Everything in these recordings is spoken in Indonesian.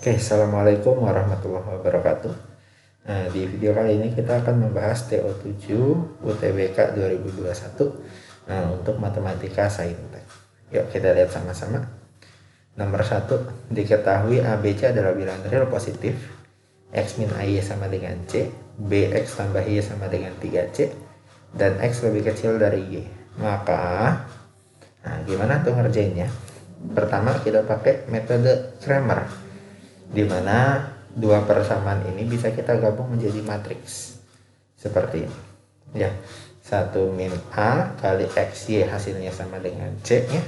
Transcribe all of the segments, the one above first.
Oke, Assalamualaikum warahmatullahi wabarakatuh. Nah, di video kali ini kita akan membahas TO7 UTBK 2021 untuk matematika saintek. Yuk kita lihat sama-sama. Nomor 1, diketahui ABC adalah bilangan real positif. X min AY sama dengan C, BX tambah Y sama dengan 3C, dan X lebih kecil dari Y. Maka, gimana tuh ngerjainnya? Pertama kita pakai metode Cramer, di mana dua persamaan ini bisa kita gabung menjadi matriks seperti ini ya. 1 min A kali XY hasilnya sama dengan C nya,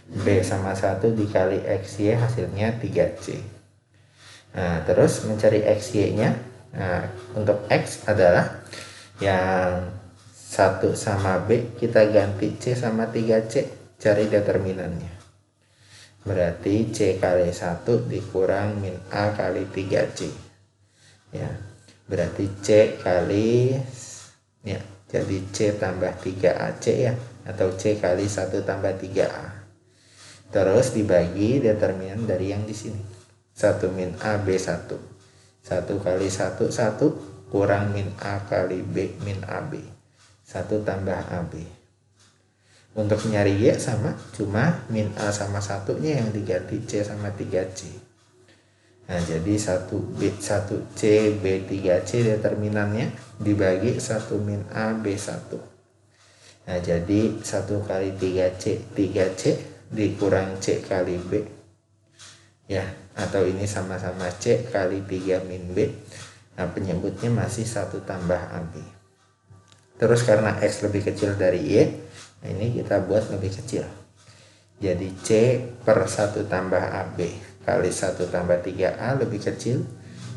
B sama 1 dikali XY hasilnya 3C. Nah, terus mencari XY nya. Nah, untuk X adalah yang 1 sama B, kita ganti C sama 3C, cari determinannya. Berarti C kali 1 dikurang min A kali 3C ya, berarti C kali ya, jadi C tambah 3AC ya, atau C kali 1 tambah 3A. Terus dibagi determinan dari yang di sini. 1 min A B1, 1 kali 1 1 kurang min A kali B min AB, 1 tambah AB. Untuk nyari Y sama, cuma min A sama 1-nya yang diganti C sama 3C. Nah, jadi 1B 1C B 3C determinannya dibagi 1 min A B1. Nah, jadi 1 kali 3C 3C dikurang C kali B ya, atau ini sama-sama C kali 3 min B. Nah, penyebutnya masih 1 tambah AB. Terus karena X lebih kecil dari Y, nah ini kita buat lebih kecil. Jadi C per 1 tambah AB kali 1 tambah 3A lebih kecil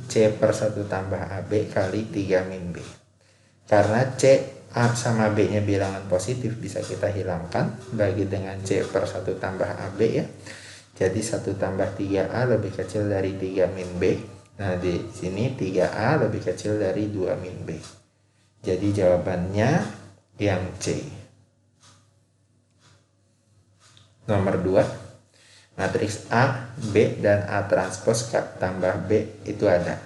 C per 1 tambah AB kali 3 min B. Karena C, A sama B nya bilangan positif, bisa kita hilangkan bagi dengan C per 1 tambah AB ya. Jadi 1 tambah 3A lebih kecil dari 3 min B. Nah, di sini 3A lebih kecil dari 2 min B. Jadi jawabannya yang C. Nomor 2, matriks A, B, dan A transpos tambah B itu ada.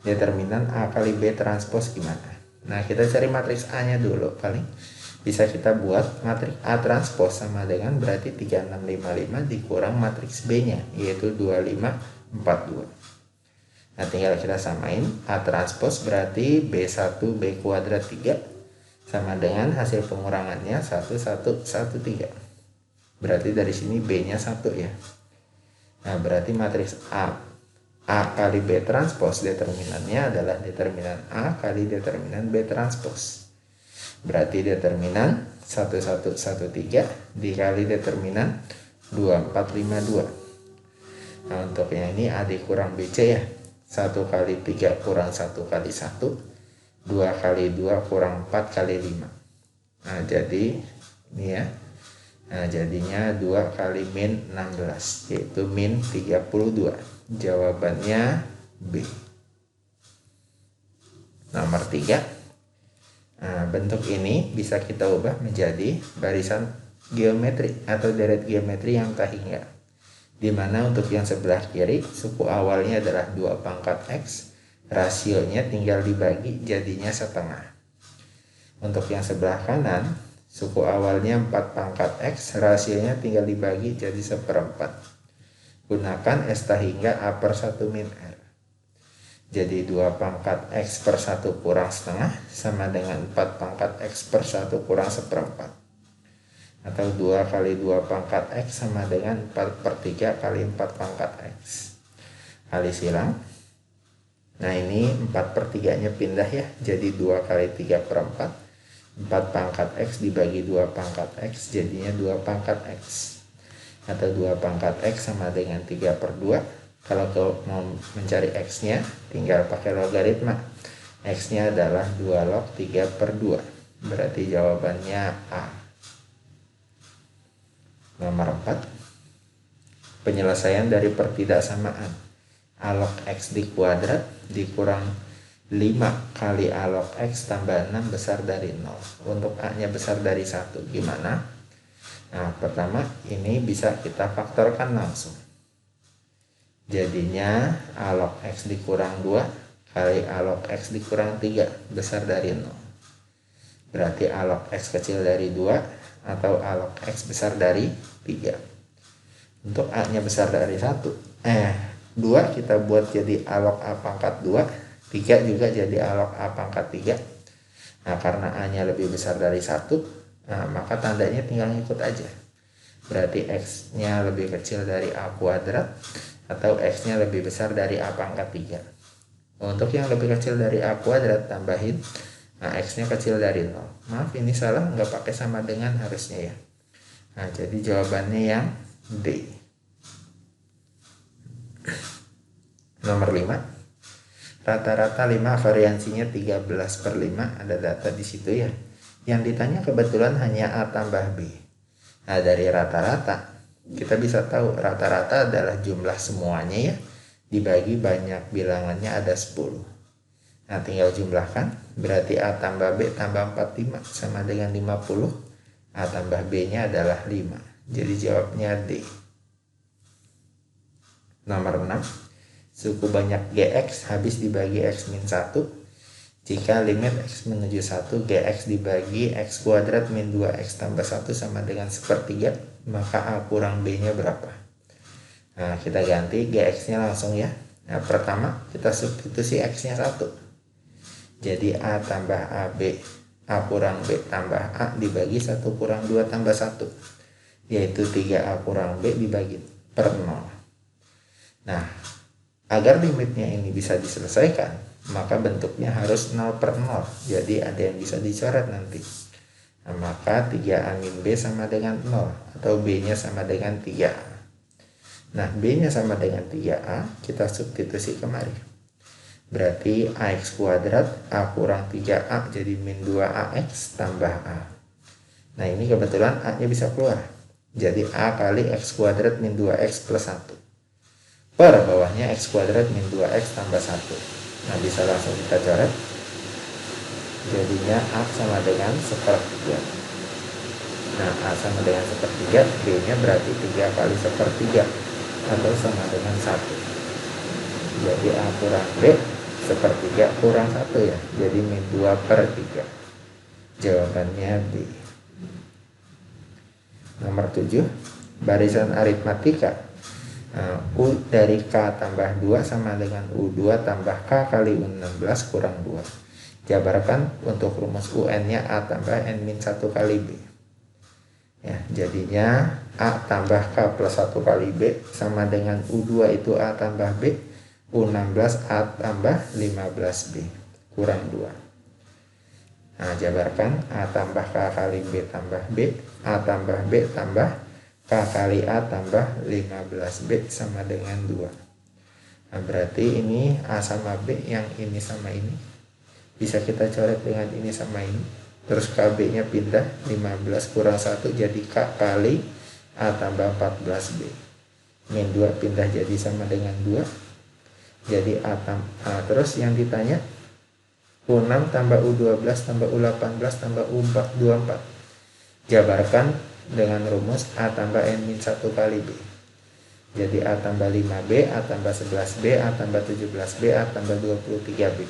Determinan A kali B transpos gimana? Nah, kita cari matriks A-nya dulu. Paling bisa kita buat matriks A transpos sama dengan berarti 3655 dikurang matriks B-nya, yaitu 2542. Nah, tinggal kita samain. A transpos berarti B1 B kuadrat 3 sama dengan hasil pengurangannya 1113. Berarti dari sini B-nya 1 ya. Nah, berarti matriks A kali B transpos determinannya adalah determinan A kali determinan B transpos. Berarti determinan 1113 dikali determinan 2452. Nah, untuk yang ini A dikurang BC ya. 1 kali 3 kurang 1 kali 1, 2 kali 2 kurang 4 kali 5. Nah, jadi ini ya. Nah, jadinya 2 kali min 16, yaitu min 32. Jawabannya B. Nomor 3. Nah, bentuk ini bisa kita ubah menjadi barisan geometri atau deret geometri yang tak hingga, di mana untuk yang sebelah kiri suku awalnya adalah 2 pangkat X, rasionya tinggal dibagi jadinya setengah. Untuk yang sebelah kanan suku awalnya 4 pangkat X, rasionya tinggal dibagi jadi 1/4. Gunakan S tak hingga A per 1 min R. Jadi 2 pangkat X per 1 kurang setengah sama dengan 4 pangkat X per 1 kurang 1/4. Atau 2 kali 2 pangkat X sama dengan 4/3 kali 4 pangkat X. Kali silang. Nah, ini 4/3 nya pindah ya, jadi 2 kali 3/4. 4 pangkat X dibagi 2 pangkat X jadinya 2 pangkat X. Atau 2 pangkat X sama dengan 3/2. Kalau mau mencari X nya tinggal pakai logaritma. X nya adalah 2 log 3/2. Berarti jawabannya A. Nomor 4, penyelesaian dari pertidaksamaan A log X dikuadrat dikurang 5 kali A log X tambah 6 besar dari 0. Untuk A nya besar dari 1 gimana? Nah, pertama ini bisa kita faktorkan langsung. Jadinya A log X dikurang 2 kali A log X dikurang 3 besar dari 0. Berarti A log X kecil dari 2 atau A log X besar dari 3. Untuk A nya besar dari 2 kita buat jadi A log A pangkat 2, 3 juga jadi A log A pangkat 3. Nah, karena A nya lebih besar dari 1, maka tandanya tinggal ngikut aja. Berarti X nya lebih kecil dari A kuadrat atau X nya lebih besar dari A pangkat 3. Untuk yang lebih kecil dari A kuadrat tambahin X nya kecil dari 0. Maaf, ini salah, nggak pakai sama dengan harusnya ya. Nah, jadi jawabannya yang D. Nomor 5. Rata-rata 5 variansinya 13/5, ada data di situ ya. Yang ditanya kebetulan hanya A tambah B. Nah, dari rata-rata kita bisa tahu rata-rata adalah jumlah semuanya ya, dibagi banyak bilangannya ada 10. Nah, tinggal jumlahkan, berarti A tambah B tambah 45 sama dengan 50. A tambah B nya adalah 5. Jadi jawabnya D. Nomor 6. Suku banyak GX habis dibagi X min 1. Jika limit X menuju 1 GX dibagi X kuadrat min 2X tambah 1 sama dengan 1/3, maka A kurang B nya berapa? Nah, kita ganti GX nya langsung ya. Nah, pertama kita substitusi X nya 1. Jadi A tambah AB, A kurang B tambah A dibagi 1 kurang 2 tambah 1, yaitu 3A kurang B dibagi per 0. Nah, agar limitnya ini bisa diselesaikan, maka bentuknya harus 0/0. Jadi ada yang bisa dicoret nanti. Nah, maka 3A min B sama dengan 0 atau B nya sama dengan 3A. Nah, B nya sama dengan 3A, kita substitusi kemari. Berarti AX kuadrat A kurang 3A jadi min 2AX tambah A. Nah, ini kebetulan A nya bisa keluar. Jadi A kali X kuadrat min 2X plus 1. Per bawahnya X kuadrat min 2X tambah 1. Nah, bisa langsung kita coret. Jadinya A sama dengan 1/3. Nah, A sama dengan 1/3, B nya berarti 3 kali 1/3 atau sama dengan 1. Jadi A kurang B 1/3 kurang 1 ya, jadi min 2/3. Jawabannya B. Nomor 7. Barisan aritmatika U dari K tambah 2 sama dengan U2 tambah K kali U16 kurang 2. Jabarkan untuk rumus UN nya A tambah N min 1 kali B. Ya, jadinya A tambah K plus 1 kali B sama dengan U2 itu A tambah B, U16 A tambah 15B kurang 2. Nah, jabarkan A tambah K kali B tambah B, A tambah B tambah K kali A tambah 15B sama dengan 2. Nah, berarti ini A sama B, yang ini sama ini bisa kita coret dengan ini sama ini. Terus KB nya pindah, 15 kurang 1 jadi K kali A tambah 14B. Min 2 pindah jadi sama dengan 2. Jadi terus yang ditanya U6 tambah U12 tambah U18 tambah U24. Jabarkan dengan rumus A tambah N min 1 kali B. Jadi A tambah 5B, A tambah 11B, A tambah 17B, A tambah 23B.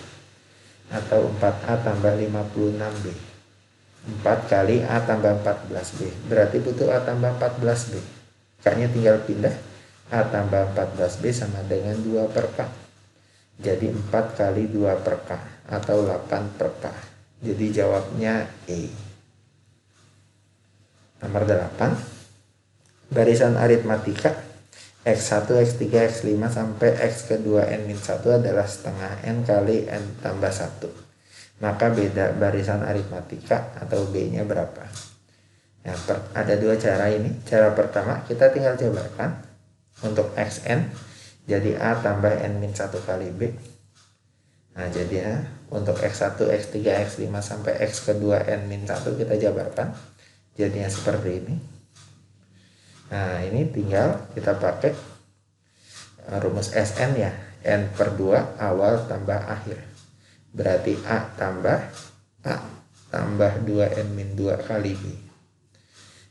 Atau 4A tambah 56B. 4 kali A tambah 14B. Berarti butuh A tambah 14B. K-nya tinggal pindah. A tambah 14B sama dengan 2 per K. Jadi 4 kali 2 per K atau 8 per K. Jadi jawabnya E. Nomor 8. Barisan aritmatika X1, X3, X5 sampai X kedua N min 1 adalah setengah N kali N tambah 1. Maka beda barisan aritmatika atau B nya berapa? Ya, ada dua cara ini. Cara pertama kita tinggal jabarkan untuk Xn. Jadi A tambah N min 1 kali B. Nah, jadi untuk X1, X3, X5 sampai X kedua N min 1 kita jabarkan. Jadinya seperti ini. Nah, ini tinggal kita pakai rumus Sn ya. N per 2 awal tambah akhir. Berarti A tambah 2N min 2 kali B.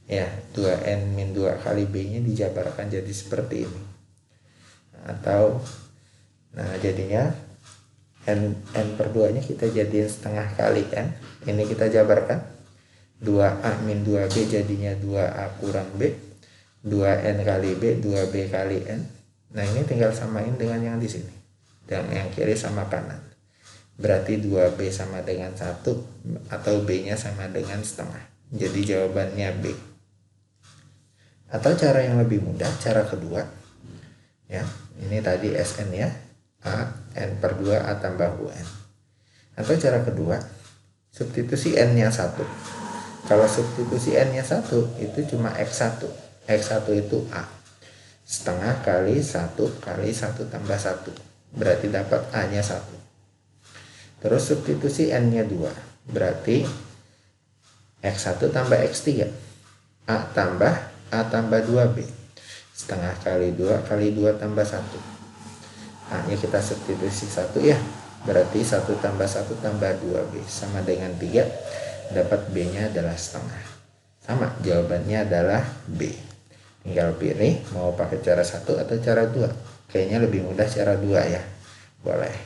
Ya, 2N min 2 kali B nya dijabarkan jadi seperti ini. atau jadinya n per 2 nya kita jadiin setengah kali n. Ini kita jabarkan 2a min 2b jadinya 2a kurang b, 2n kali b, 2b kali n. Nah ini tinggal samain dengan yang di sini, dan yang kiri sama kanan. Berarti 2b sama dengan 1 atau b nya sama dengan setengah. Jadi jawabannya b. Atau cara yang lebih mudah, cara kedua ya, ini tadi Sn ya, a n per 2 a tambah un. Atau cara kedua, substitusi n nya 1. Kalau substitusi n nya 1 itu cuma x1. X1 itu a, setengah kali 1 kali 1 tambah 1, berarti dapat a nya 1. Terus substitusi n nya 2, berarti x1 tambah x3, a tambah 2b, setengah kali 2 kali 2 tambah 1. A nya kita substitusi 1 ya, berarti 1 tambah 1 tambah 2b sama dengan 3, dapat b nya adalah setengah. Sama, jawabannya adalah b. Tinggal pilih mau pakai cara 1 atau cara 2. Kayaknya lebih mudah cara 2 ya, boleh.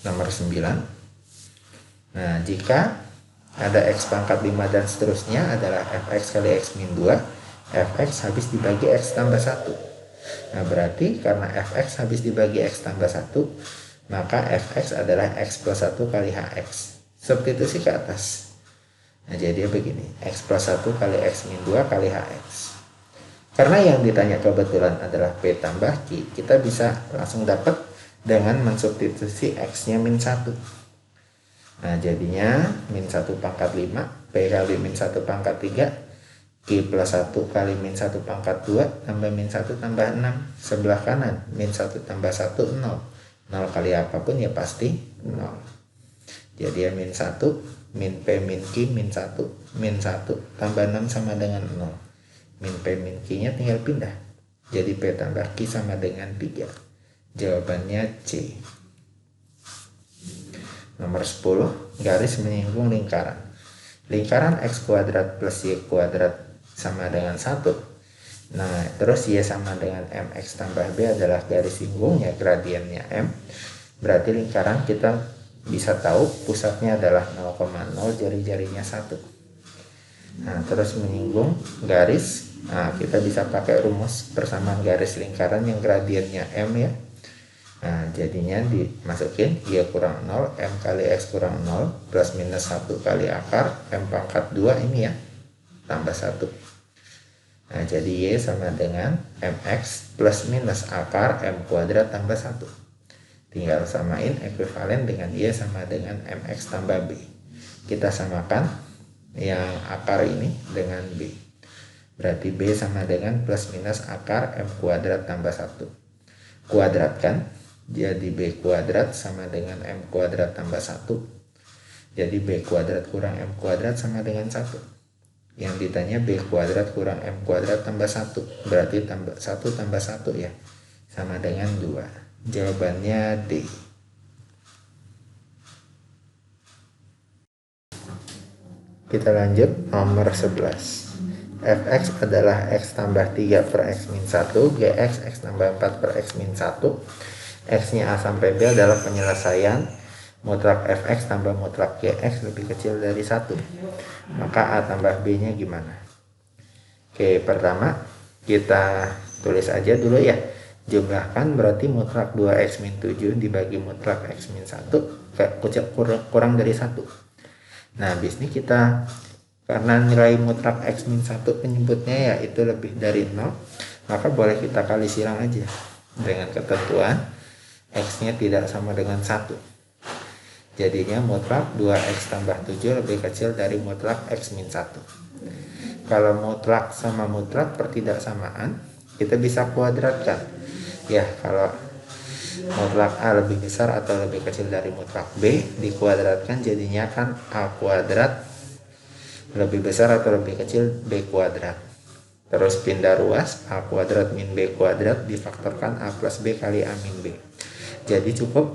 Nomor 9. Nah, jika ada x pangkat 5 dan seterusnya adalah fx kali x min 2, fx habis dibagi x tambah 1. Nah, berarti karena fx habis dibagi x tambah 1, maka fx adalah x plus 1 kali hx. Substitusi ke atas. Nah, jadi begini, x plus 1 kali x min 2 kali hx. Karena yang ditanya kebetulan adalah p tambah q, kita bisa langsung dapat dengan mensubstitusi x-nya min 1. Nah, jadinya min 1 pangkat 5, p kali min 1 pangkat 3, q plus 1 kali min 1 pangkat 2, tambah min 1 tambah 6. Sebelah kanan, min 1 tambah 1, 0. 0 kali apapun ya pasti 0. Jadi ya min 1, min p min q min 1, min 1 tambah 6 sama dengan 0. Min p min q nya tinggal pindah, jadi p tambah q sama dengan 3. Jawabannya C. Nomor 10, garis menyinggung lingkaran. Lingkaran x kuadrat plus y kuadrat sama dengan 1. Nah, terus y sama dengan mx tambah b adalah garis singgungnya, gradiennya m. Berarti lingkaran kita bisa tahu pusatnya adalah 0,0, jari-jarinya 1. Nah, terus menyinggung garis. Nah, kita bisa pakai rumus persamaan garis lingkaran yang gradiennya m ya. Nah, jadinya dimasukin y kurang 0, m kali x kurang 0, plus minus 1 kali akar m pangkat 2 ini ya, tambah 1. Nah, jadi y sama dengan mx plus minus akar m kuadrat tambah 1. Tinggal samain ekuivalen dengan y sama dengan mx tambah b. Kita samakan yang akar ini dengan b. Berarti b sama dengan plus minus akar m kuadrat tambah 1. Kuadratkan, jadi b kuadrat sama dengan m kuadrat tambah 1. Jadi b kuadrat kurang m kuadrat sama dengan 1. Yang ditanya b kuadrat kurang m kuadrat tambah 1. Berarti 1 tambah 1 ya, sama dengan 2. Jawabannya D. Kita lanjut nomor 11. Fx adalah x tambah 3 per x min 1, gx x tambah 4 per x min 1. X-nya a sampai b adalah penyelesaian mutlak fx tambah mutlak gx lebih kecil dari 1. Maka a tambah b nya gimana? Oke, pertama kita tulis aja dulu ya. Jumlahkan, berarti mutlak 2x min 7 dibagi mutlak x min 1 kurang dari 1. Nah, habis ini kita, karena nilai mutlak x min 1 penyebutnya ya itu lebih dari 0, maka boleh kita kali silang aja dengan ketentuan x nya tidak sama dengan 1. Jadinya mutlak 2x tambah 7 lebih kecil dari mutlak x min 1. Kalau mutlak sama mutlak pertidaksamaan, kita bisa kuadratkan. Ya, kalau mutlak A lebih besar atau lebih kecil dari mutlak B, dikuadratkan jadinya kan A kuadrat lebih besar atau lebih kecil B kuadrat. Terus pindah ruas, A kuadrat min B kuadrat difaktorkan A plus B kali A min B. Jadi cukup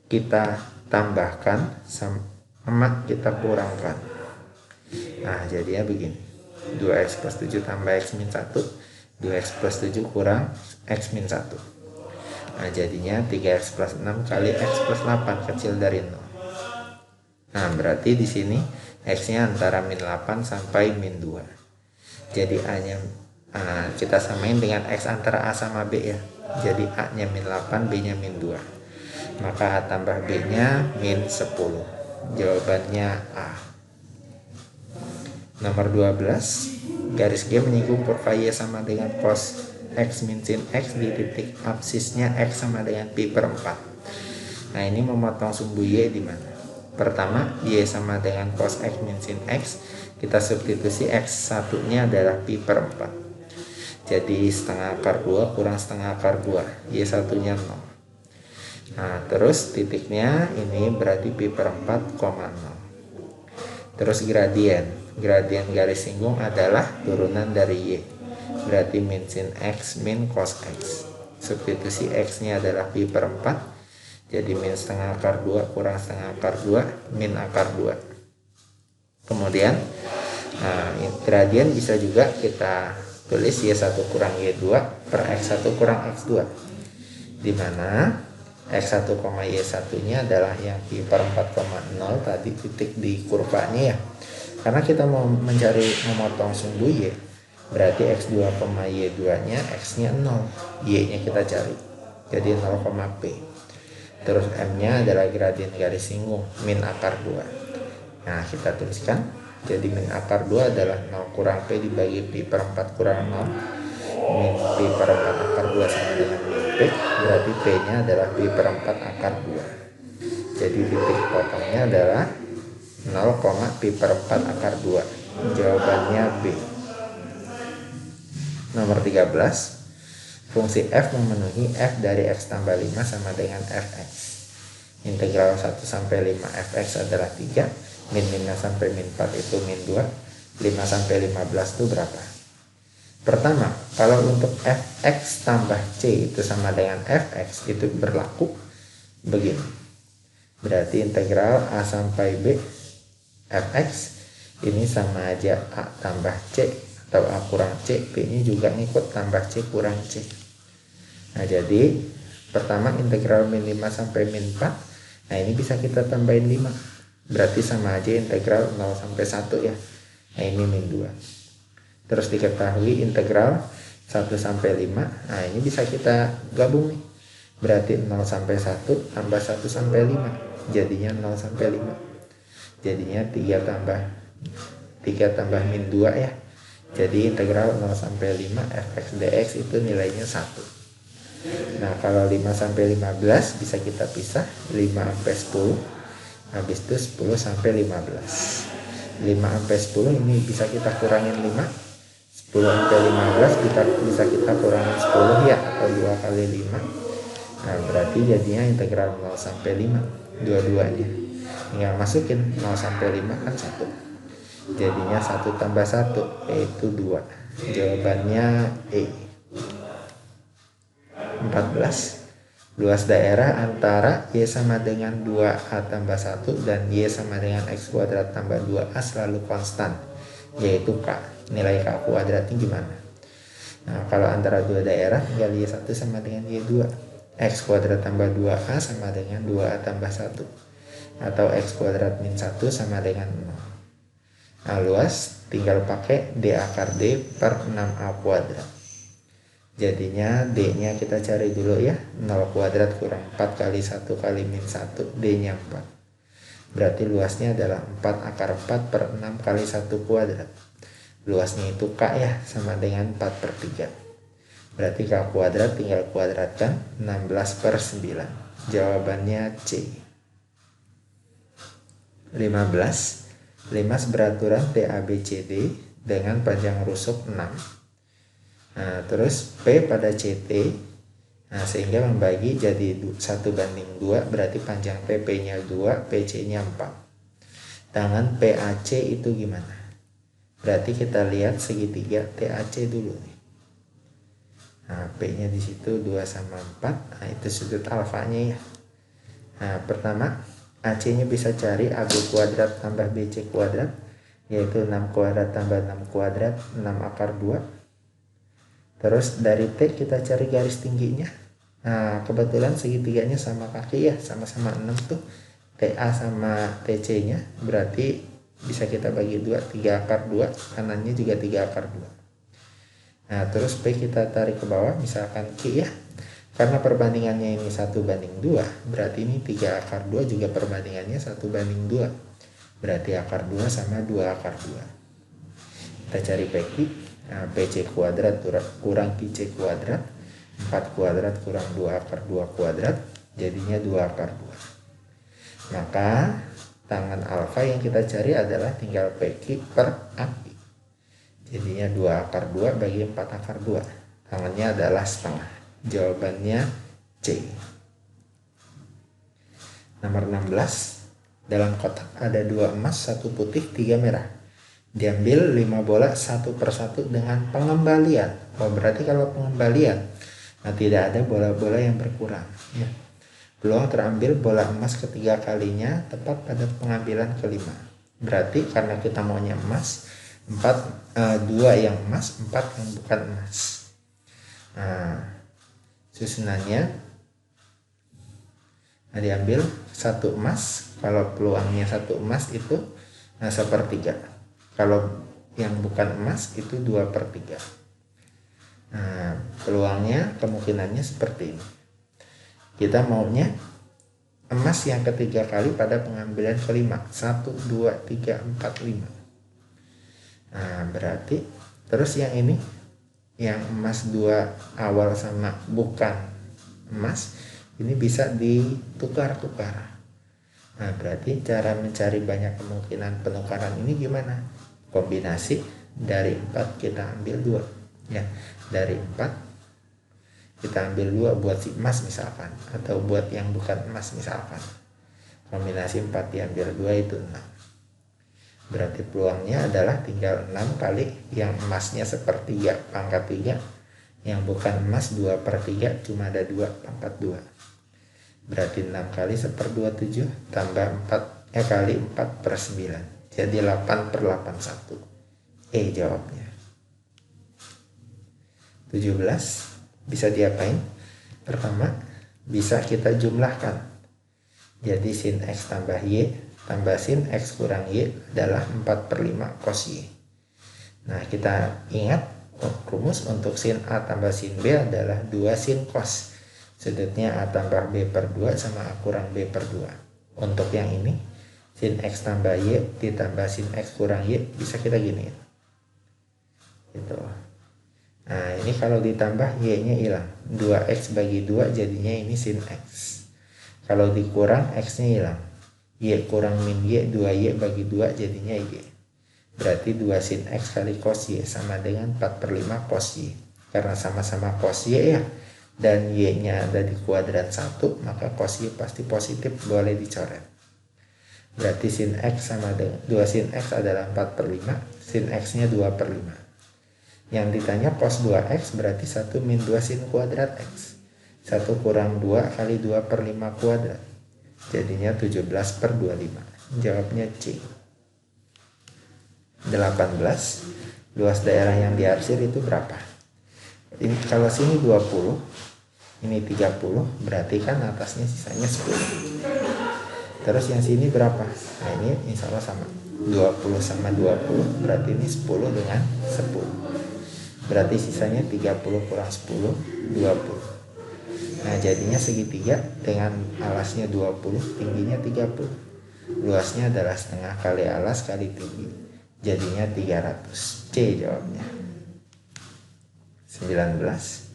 kita tambahkan sama kita kurangkan. Nah, jadinya begini, 2x plus 7 tambah x min 1 2x plus 7 kurang x min 1. Nah jadinya 3x plus 6 kali x plus 8 kecil dari 0. Nah berarti di sini x nya antara min 8 sampai min 2. Jadi a nya kita samain dengan x antara a sama b ya. Jadi a nya min 8, b nya min 2. Maka a tambah b nya min 10. Jawabannya a. Nomor 12, garis G menyinggung kurva Y sama dengan cos x min sin x di titik absisnya x sama dengan pi per 4. Nah ini memotong sumbu Y di mana? Pertama, Y sama dengan cos x min sin x, kita substitusi x satunya adalah pi per 4. Jadi setengah akar 2 kurang setengah akar 2, Y satunya 0. Nah terus titiknya ini berarti pi per 4, 0. Terus gradien garis singgung adalah turunan dari Y, berarti min sin x min cos x. Substitusi x nya adalah pi per 4, jadi min setengah akar 2 kurang setengah akar 2, min akar 2. Kemudian gradien bisa juga kita tulis Y1 kurang Y2 per X1 kurang X2, dimana X1, Y1 nya adalah yang pi per 4,0 tadi titik di kurvanya ya. Karena kita mau mencari memotong sumbu Y, berarti X2, Y2 nya X nya 0, Y nya kita cari, jadi 0, P. Terus M nya adalah gradien garis singgung min akar 2. Nah kita tuliskan, jadi min akar 2 adalah 0 kurang P dibagi pi per 4 kurang 0, min pi per 4 akar 2 sama dengan min P, berarti P nya adalah pi per 4 akar 2. Jadi titik potongnya adalah 0, pi per 4 akar 2. Jawabannya B. Nomor 13, fungsi f memenuhi f dari x tambah 5 sama dengan fx. Integral 1 sampai 5 fx adalah 3, min 5 sampai min 4 itu min 2, 5 sampai 15 itu berapa? Pertama, kalau untuk fx tambah c itu sama dengan fx, itu berlaku begini. Berarti integral a sampai b fx ini sama aja a tambah c atau a kurang c, b nya juga ngikut tambah c kurang c. Nah jadi pertama integral min 5 sampai min 4, nah ini bisa kita tambahin 5, berarti sama aja integral 0 sampai 1 ya. Nah ini min 2. Terus diketahui integral 1 sampai 5, nah ini bisa kita gabung nih, berarti 0 sampai 1 tambah 1 sampai 5, jadinya 0 sampai 5. Jadinya 3 tambah min 2 ya. Jadi integral 0 sampai 5 fx dx itu nilainya 1. Nah kalau 5 sampai 15 bisa kita pisah, 5 sampai 10, habis itu 10 sampai 15. 5 sampai 10 ini bisa kita kurangin 5, 10 sampai 15 bisa kita kurangin 10 ya, atau 2 kali 5. Nah berarti jadinya integral 0 sampai 5 dua-duanya. Tinggal masukin 0 sampai 5 kan 1, jadinya 1 tambah 1 yaitu 2. Jawabannya E. 14, luas daerah antara Y sama dengan 2A tambah 1 dan Y sama dengan X kuadrat tambah 2A selalu konstan, yaitu K. Nilai K kuadratnya gimana? Nah kalau antara dua daerah tinggal Y1 sama dengan Y2, X kuadrat tambah 2A sama dengan 2A tambah 1, atau x kuadrat min 1 sama dengan 0. Nah luas tinggal pakai d akar d per 6a kuadrat. Jadinya d nya kita cari dulu ya, 0 kuadrat kurang 4 kali 1 kali min 1, d nya 4. Berarti luasnya adalah 4 akar 4 per 6 kali 1 kuadrat. Luasnya itu k ya, sama dengan 4 per 3. Berarti k kuadrat tinggal kuadratkan, 16 per 9. Jawabannya C. 15, limas beraturan TABCD dengan panjang rusuk 6. Nah, terus P pada CT, nah sehingga membagi jadi 1:2, berarti panjang PP nya 2, PC nya 4. Tangan PAC itu gimana? Berarti kita lihat segitiga TAC dulu nih. Nah, P nya di situ 2 sama 4, nah itu sudut alfanya ya. Nah, pertama AC nya bisa cari AB kuadrat tambah BC kuadrat, yaitu 6 kuadrat tambah 6 kuadrat, 6 akar 2. Terus dari T kita cari garis tingginya. Nah, kebetulan segitiganya sama kaki ya, sama-sama 6 tuh. TA sama TC-nya berarti bisa kita bagi 2, 3 akar 2, kanannya juga 3 akar 2. Nah, terus P kita tarik ke bawah, misalkan Q ya. Karena perbandingannya ini 1:2, berarti ini 3 akar 2 juga perbandingannya 1:2. Berarti akar 2 sama 2 akar 2. Kita cari PQ. Nah, PC kuadrat kurang QC kuadrat, 4 kuadrat kurang 2 akar 2 kuadrat, jadinya 2 akar 2. Maka tangan alfa yang kita cari adalah tinggal PQ per AP. Jadinya 2 akar 2 bagi 4 akar 2. Tangannya adalah setengah. Jawabannya C. Nomor 16. Dalam kotak ada 2 emas, 1 putih, 3 merah. Diambil 5 bola satu persatu dengan pengembalian. Oh, berarti kalau pengembalian, nah tidak ada bola-bola yang berkurang ya. Peluang terambil bola emas ketiga kalinya tepat pada pengambilan kelima. Berarti karena kita maunya emas, 2 yang emas, 4 yang bukan emas. Nah, susunannya diambil 1 emas. Kalau peluangnya 1 emas itu 1/3. Kalau yang bukan emas itu 2/3. Nah, peluangnya kemungkinannya seperti ini. Kita maunya emas yang ketiga kali pada pengambilan kelima. 1, 2, 3, 4, 5. Nah, berarti terus yang ini, yang emas 2 awal sama bukan emas, ini bisa ditukar-tukar. Nah, berarti cara mencari banyak kemungkinan penukaran ini gimana? Kombinasi dari 4 kita ambil 2 ya. Dari 4 kita ambil 2 buat si emas misalkan, atau buat yang bukan emas misalkan. Kombinasi 4 diambil 2 itu 6. Berarti peluangnya adalah tinggal 6 kali yang emasnya 1/3 pangkat 3, yang bukan emas 2/3, cuma ada 2 pangkat 2. Berarti 6 kali 1/27 tambah 4 kali 4/9. Jadi 8/81. Jawabnya. 17. Bisa diapain? Pertama, bisa kita jumlahkan. Jadi sin X tambah Y tambah sin X kurang Y adalah 4/5 cos Y. Nah, kita ingat rumus untuk sin A tambah sin B adalah 2 sin cos. Sudutnya A tambah B per 2 sama A kurang B per 2. Untuk yang ini, sin X tambah Y ditambah sin X kurang Y bisa kita gini. Gitu. Nah, ini kalau ditambah Y-nya hilang. 2X bagi 2 jadinya ini sin X. Kalau dikurang X-nya hilang. Y kurang min Y, 2Y bagi 2 jadinya Y. Berarti 2 sin X kali cos Y sama dengan 4/5 cos Y. Karena sama-sama cos Y ya, dan Y-nya ada di kuadran 1, maka cos Y pasti positif, boleh dicoret. Berarti sin X sama dengan 2 sin X adalah 4/5, sin X-nya 2/5. Yang ditanya cos 2X berarti 1 min 2 sin kuadrat X. 1 kurang 2 kali 2/5 kuadrat. Jadinya 17/25. Jawabnya C. 18. Luas daerah yang diarsir itu berapa? Ini kalau sini 20, ini 30, berarti kan atasnya sisanya 10. Terus yang sini berapa? Nah, ini insya Allah sama. 20 sama 20 berarti ini 10 dengan 10. Berarti sisanya 30 kurang 10, 20. Nah, jadinya segitiga dengan alasnya 20, tingginya 30. Luasnya adalah setengah kali alas kali tinggi. Jadinya 300. C jawabnya. 19.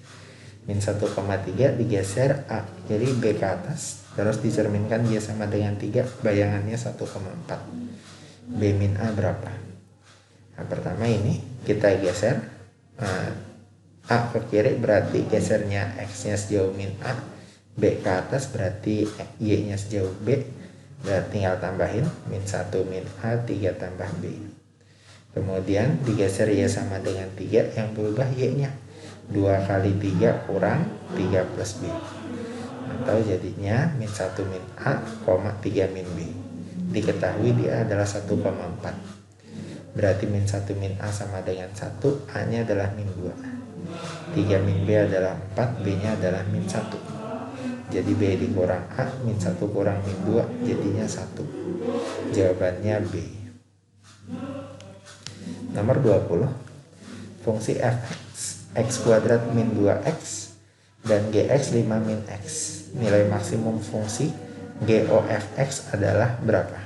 Min 1,3 digeser A. Jadi B ke atas. Terus dicerminkan Y sama dengan 3. Bayangannya 1,4. B min A berapa? Nah, pertama ini kita geser. A ke kiri berarti gesernya X-nya sejauh min A. B ke atas berarti Y-nya sejauh B. Berarti tinggal tambahin min 1 min A, 3 tambah B. Kemudian digeser Y sama dengan 3, yang berubah Y-nya. 2 kali 3 kurang 3 plus B. Atau jadinya min 1 min A, 3 min B. Diketahui dia adalah 1,4. Berarti min 1 min A sama dengan 1, A nya adalah min 2. 3 min B adalah 4, B nya adalah min 1. Jadi B dikurang A, min 1 kurang min 2 jadinya 1. Jawabannya B. Nomor 20, fungsi f(x) x kuadrat min 2x dan gx 5 min x. Nilai maksimum fungsi GOFX adalah berapa?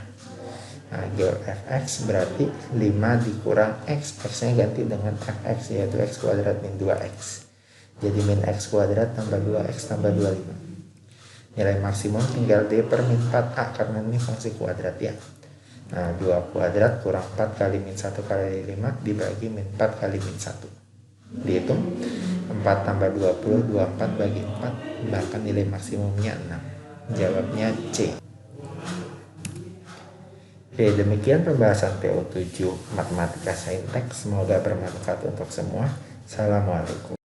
Nah, GOFX berarti 5 dikurang x, x-nya ganti dengan fx, yaitu x kuadrat min 2x. Jadi min x kuadrat tambah 2x tambah 25. Nilai maksimum tinggal D per min 4A, karena ini fungsi kuadrat ya. Nah, 2 kuadrat kurang 4 kali min 1 kali 5 dibagi min 4 kali min 1. Dihitung, 4 tambah 20, 24 bagi 4, bahkan nilai maksimumnya 6. Jawabnya C. Oke, demikian pembahasan TO7 Matematika Saintek. Semoga bermanfaat untuk semua. Assalamualaikum.